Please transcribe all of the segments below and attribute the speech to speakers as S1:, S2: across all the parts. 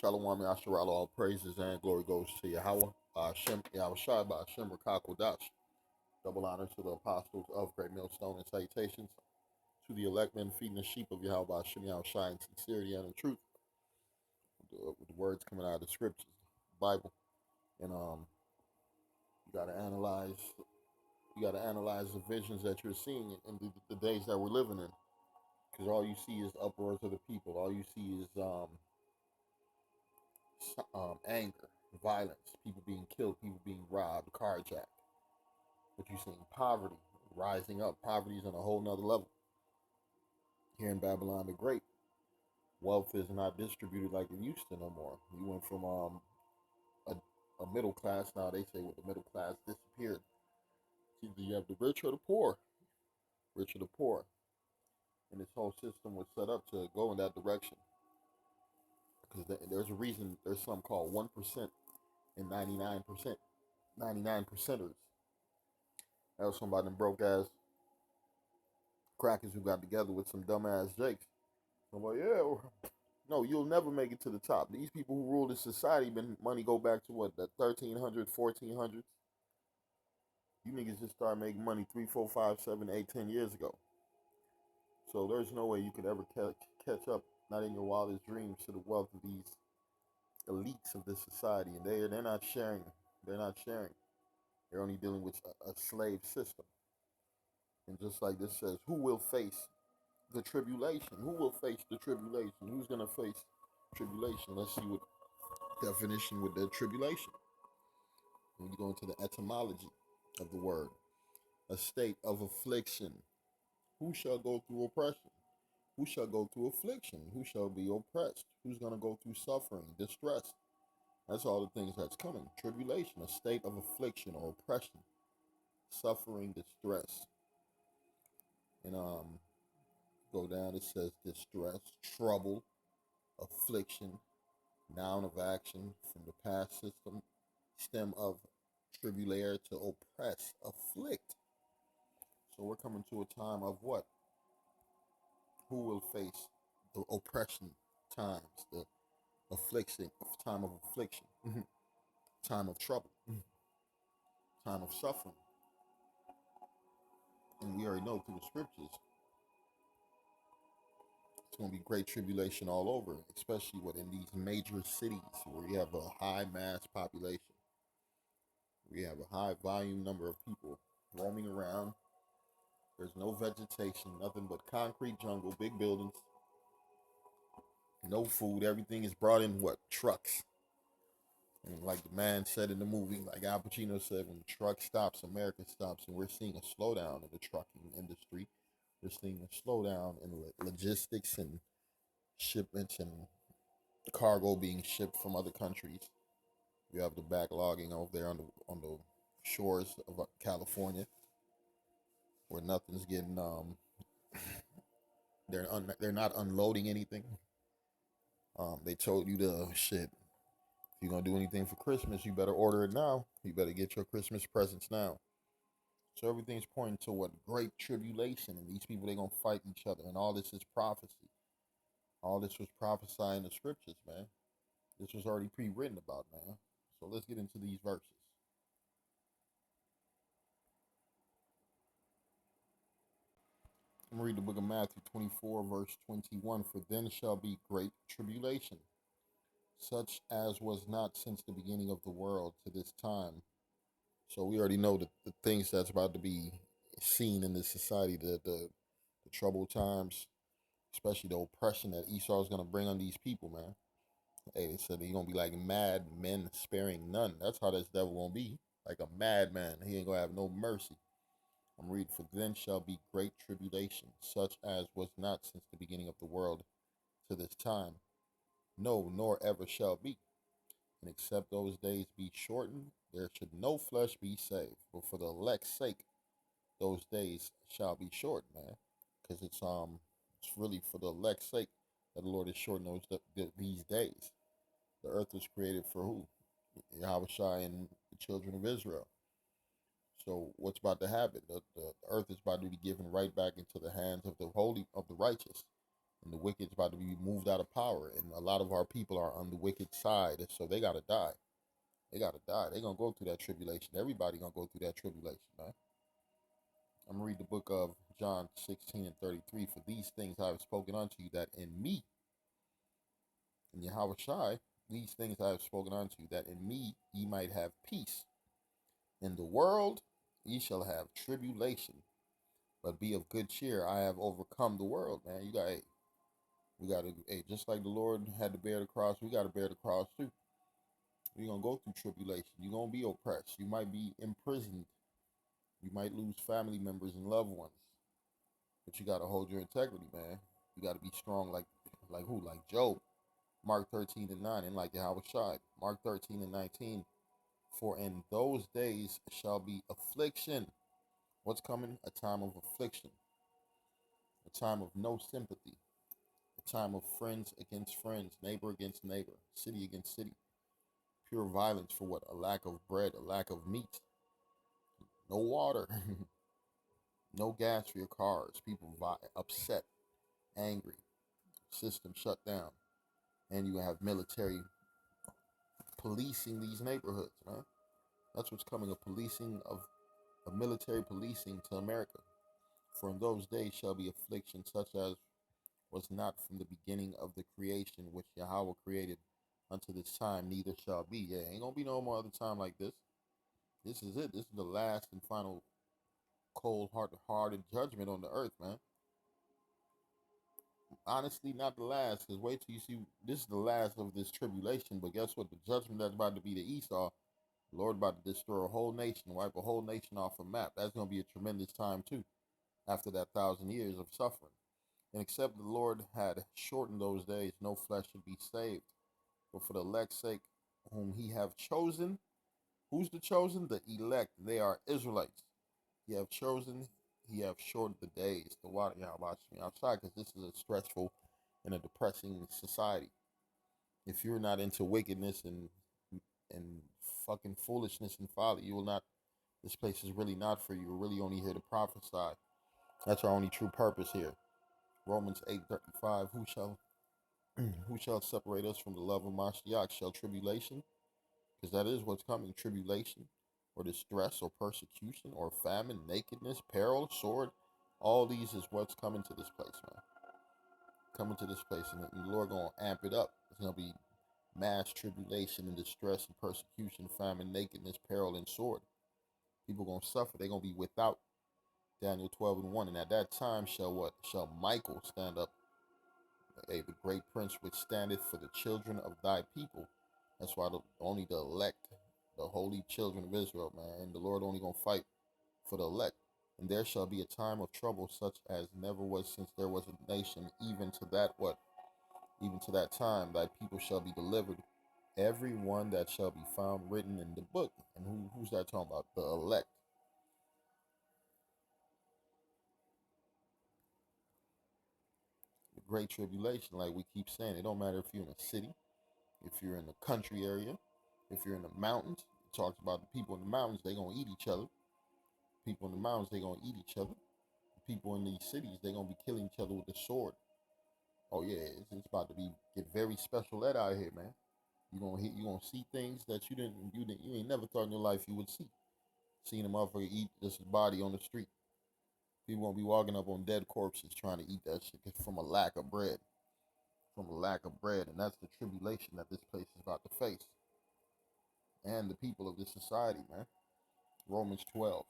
S1: Shalom, Yasharal, all praises and glory goes to Yahweh, Shem, Yahweh Shai, Shem, Rakakwadash. Double honor to the apostles of Great Millstone and salutations to the elect men feeding the sheep of Yahweh, Shem, Yahweh Shai in sincerity and in truth. With the words coming out of the scriptures, the Bible. And you gotta analyze the visions that you're seeing in the days that we're living in. Because all you see is uproars of the people. All you see is anger, violence, people being killed, people being robbed, carjacked. But you're seeing poverty rising up. Poverty is on a whole nother level. Here in Babylon the Great, wealth is not distributed like it used to no more. You went from a middle class. Now they say with the middle class disappeared. Either you have the rich or the poor. Rich or the poor. And this whole system was set up to go in that direction. Because there's a reason there's something called 1% and 99%. 99 percenters. That was somebody them broke ass crackers who got together with some dumbass jakes. I'm like, yeah, no, you'll never make it to the top. These people who rule this society, been money go back to what, the 1300s, 1400s. You niggas just started making money 3, 4, 5, 7, 8, 10 years ago. So there's no way you could ever catch up, not in your wildest dreams, to the wealth of these elites of this society. And they're not sharing. They're not sharing. They're only dealing with a slave system. And just like this says, who will face the tribulation? Who will face the tribulation? Who's going to face tribulation? Let's see what definition with the tribulation. When you go into the etymology of the word, a state of affliction. Who shall go through oppression? Who shall go through affliction? Who shall be oppressed? Who's going to go through suffering, distress? That's all the things that's coming. Tribulation, a state of affliction or oppression, suffering, distress. And go down, it says distress, trouble, affliction, noun of action from the past system, stem of tribulare to oppress, afflict. So we're coming to a time of what? Who will face the oppression times, the affliction, time of affliction, time of trouble, time of suffering. And we already know through the scriptures, it's going to be great tribulation all over, especially in these major cities where you have a high mass population. We have a high volume number of people roaming around. There's no vegetation, nothing but concrete jungle, big buildings, no food. Everything is brought in what? Trucks. And like the man said in the movie, like Al Pacino said, when the truck stops, America stops. And we're seeing a slowdown in the trucking industry. We're seeing a slowdown in logistics and shipments and cargo being shipped from other countries. You have the backlogging over there on the shores of California, where nothing's getting they're not unloading anything. They told you to shit. If you're gonna do anything for Christmas, you better order it now. You better get your Christmas presents now. So everything's pointing to what? Great tribulation, and these people, they're gonna fight each other, and all this is prophecy. All this was prophesied in the scriptures, man. This was already pre-written about, man. So let's get into these verses. I'm gonna read the book of Matthew 24, verse 21. For then shall be great tribulation, such as was not since the beginning of the world to this time. So we already know the things that's about to be seen in this society, the troubled times, especially the oppression that Esau is gonna bring on these people, man. Hey, they said he's gonna be like mad men sparing none. That's how this devil gonna be, like a madman. He ain't gonna have no mercy. I'm reading, for then shall be great tribulation, such as was not since the beginning of the world to this time, no, nor ever shall be. And except those days be shortened, there should no flesh be saved. But for the elect's sake, those days shall be shortened, man. Because it's really for the elect's sake that the Lord is shortening these days. The earth was created for who? Yahweh Shai and the children of Israel. So what's about to happen? The earth is about to be given right back into the hands of the holy, of the righteous. And the wicked's about to be moved out of power. And a lot of our people are on the wicked side. So they got to die. They got to die. They're going to go through that tribulation. Everybody going to go through that tribulation, man. I'm going to read the book of John 16:33. For these things I have spoken unto you, that in me, in Yahweh Shai, these things I have spoken unto you, that in me ye might have peace. In the world ye shall have tribulation, but be of good cheer. I have overcome the world, man. We got to, just like the Lord had to bear the cross, we got to bear the cross too. You're going to go through tribulation. You're going to be oppressed. You might be imprisoned. You might lose family members and loved ones. But you got to hold your integrity, man. You got to be strong like who? Like Job. Mark 13:9, and like Yahweh Shai. Mark 13:19. For in those days shall be affliction. What's coming? A time of affliction. A time of no sympathy. A time of friends against friends, neighbor against neighbor, city against city. Pure violence for what? A lack of bread, a lack of meat, no water, no gas for your cars. People upset, angry, system shut down. And you have military policing these neighborhoods, man. That's what's coming, a military policing to America. For in those days shall be affliction such as was not from the beginning of the creation which Yahweh created unto this time, neither shall be. Yeah, ain't gonna be no more other time like this. This is it. This is the last and final cold-hearted judgment on the earth, man. Honestly, not the last, because wait till you see, this is the last of this tribulation, but guess what? The judgment that's about to be to Esau, the Lord about to destroy a whole nation, wipe a whole nation off a map. That's going to be a tremendous time, too, after that 1,000 years of suffering. And except the Lord had shortened those days, no flesh should be saved. But for the elect's sake, whom he have chosen, who's the chosen? The elect. They are Israelites. He have chosen, he have shortened the days. The water, watch me outside, because this is a stressful and a depressing society. If you're not into wickedness and fucking foolishness and folly, you will not. This place is really not for you. We're really only here to prophesy. That's our only true purpose here. Romans 8:35. Who shall separate us from the love of Mashiach? Shall tribulation? Because that is what's coming. Tribulation, or distress, or persecution, or famine, nakedness, peril, sword. All these is what's coming to this place, man. Coming to this place, and the Lord gonna amp it up. It's gonna be mass tribulation and distress and persecution, famine, nakedness, peril, and sword. People gonna suffer. They're gonna be without. Daniel 12:1. And at that time shall what? Shall Michael stand up, the great prince which standeth for the children of thy people. That's why only the elect, the holy children of Israel, man. And the Lord only gonna fight for the elect. And there shall be a time of trouble such as never was since there was a nation, even to that what? Even to that time thy people shall be delivered, every one that shall be found written in the book. And who's that talking about? The elect. The great tribulation, like we keep saying, it don't matter if you're in a city, if you're in a country area, if you're in the mountains. It talks about the people in the mountains, they gonna eat each other. People in the mountains, they gonna eat each other. The people in these cities, they gonna be killing each other with the sword. Oh yeah, it's about to get very special ed out here, man. You gonna see things that you ain't never thought in your life you would see. Seeing a motherfucker eat this body on the street. People gonna be walking up on dead corpses trying to eat that shit from a lack of bread. From a lack of bread, and that's the tribulation that this place is about to face. And the people of this society, man. Romans 12.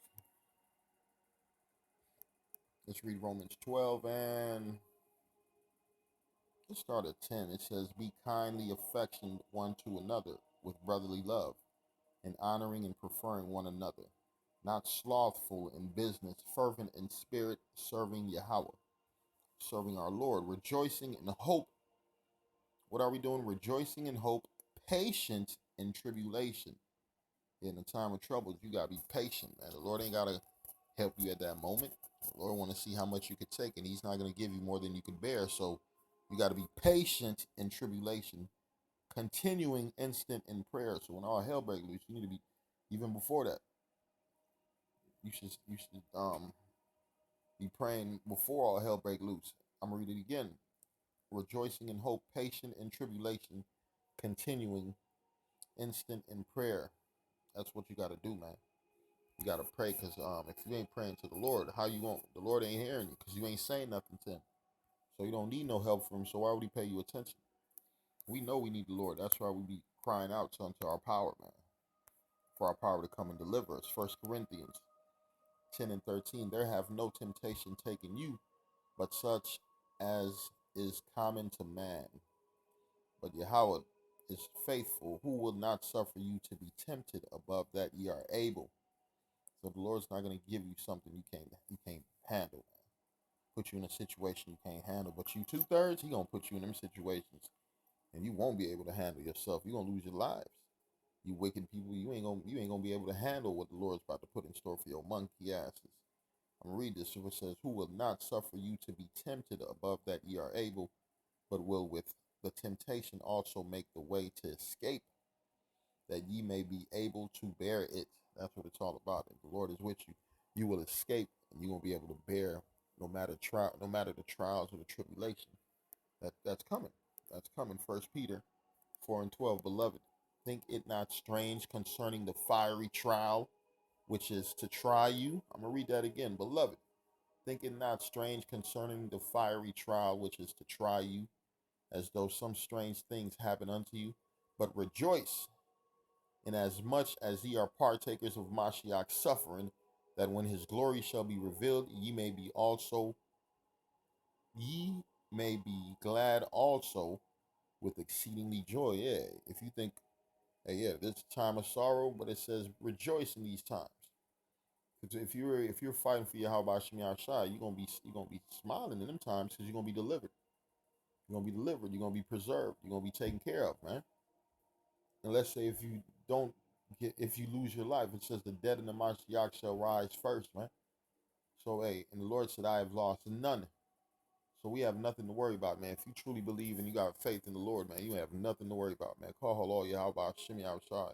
S1: Let's read Romans 12 and let's start at 10. It says, be kindly affectioned one to another with brotherly love, and honoring and preferring one another, not slothful in business, fervent in spirit, serving Yahweh, serving our Lord, rejoicing in hope. What are we doing? Rejoicing in hope, patient in tribulation. In a time of trouble, you gotta be patient, man. The Lord ain't gotta help you at that moment. The Lord want to see how much you could take, and he's not going to give you more than you can bear. So you got to be patient in tribulation, continuing instant in prayer. So when all hell breaks loose, you need to be, even before that, you should be praying before all hell break loose. I'm gonna read it again. rejoicing in hope, patient in tribulation, continuing, instant in prayer. That's what you got to do, man. You got to pray, because if you ain't praying to the Lord, how you won't? The Lord ain't hearing you because you ain't saying nothing to him. So you don't need no help from him. So why would he pay you attention? We know we need the Lord. That's why we be crying out unto our power, man, for our power to come and deliver us. 1 Corinthians 10 and 13, there have no temptation taken you, but such as is common to man. But Yahweh is faithful, who will not suffer you to be tempted above that ye are able. So the Lord's not going to give you something you can't handle, man. Put you in a situation you can't handle. But you 2/3, he gonna put you in them situations, and you won't be able to handle yourself. You're gonna lose your lives. You wicked people, you ain't gonna be able to handle what the Lord's about to put in store for your monkey asses. I'm gonna read this. It says, who will not suffer you to be tempted above that ye are able, but will with the temptation also make the way to escape, that ye may be able to bear it. That's what it's all about. If the Lord is with you, you will escape, and you're gonna be able to bear no matter the trials or the tribulation that's coming. That's coming. 1 Peter 4 and 12, beloved, think it not strange concerning the fiery trial which is to try you. I'm gonna read that again, beloved. Think it not strange concerning the fiery trial which is to try you, as though some strange things happen unto you. But rejoice, inasmuch as ye are partakers of Mashiach's suffering, that when his glory shall be revealed, ye may be glad also with exceedingly joy. Yeah, if you think, hey, yeah, this time of sorrow, but it says rejoice in these times. Because if you're fighting for Yahweh Shem Yahshai, you're gonna be smiling in them times, because you're gonna be delivered. You're gonna be delivered. You're gonna be preserved. You're gonna be taken care of, man. And let's say if you lose your life, it says the dead in the Mashiach shall rise first, man. So hey, and the Lord said, I have lost none. So we have nothing to worry about, man. If you truly believe and you got faith in the Lord, man, you have nothing to worry about, man. Call Yahweh Shem Yahshai.